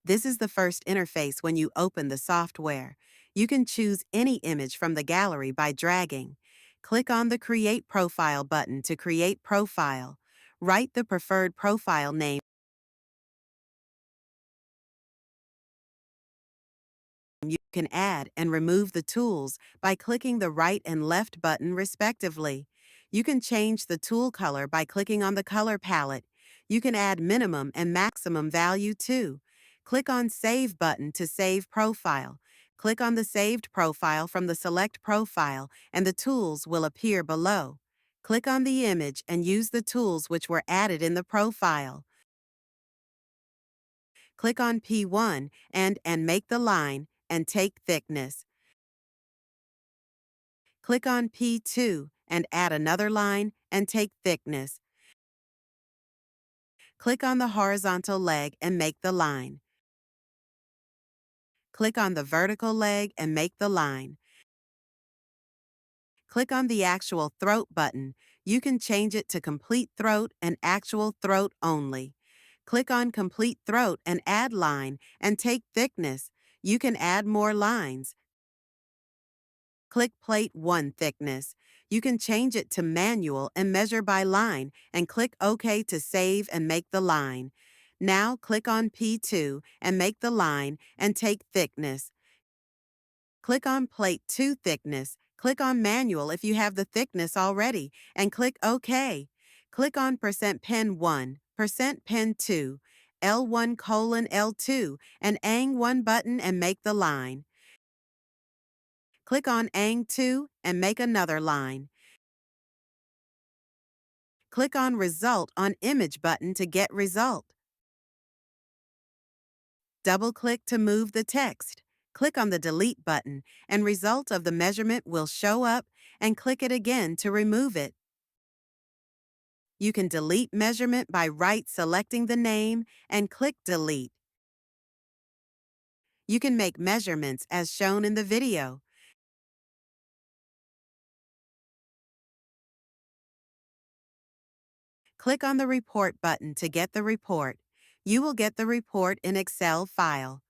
This is the first interface when you open the software. You can choose any image from the gallery by dragging. Click on the Create Profile button to create profile. Write the preferred profile name you can add and remove the tools by clicking the right and left button respectively. You can change the tool color by clicking on the color palette. You can add minimum and maximum value too. Click on Save button to save profile. Click on the saved profile from the Select Profile and the tools will appear below. Click on the image and use the tools which were added in the profile. Click on P1 and make the line and take thickness. Click on P2 and add another line and take thickness. Click on the horizontal leg and make the line. Click on the vertical leg and make the line. Click on the actual throat button. You can change it to complete throat and actual throat only. Click on complete throat and add line and take thickness. You can add more lines. Click Plate 1 thickness. You can change it to manual and measure by line and click OK to save and make the line. Now click on P2 and make the line and take thickness. Click on Plate 2 thickness. Click on manual if you have the thickness already and click OK. Click on %pen 1, %pen 2, L1:L2 and ANG1 button and make the line. Click on ANG2 and make another line. Click on Result on Image button to get result. Double-click to move the text. Click on the Delete button and result of the measurement will show up and click it again to remove it. You can delete measurement by right-selecting the name and click Delete. You can make measurements as shown in the video. Click on the Report button to get the report. You will get the report in Excel file.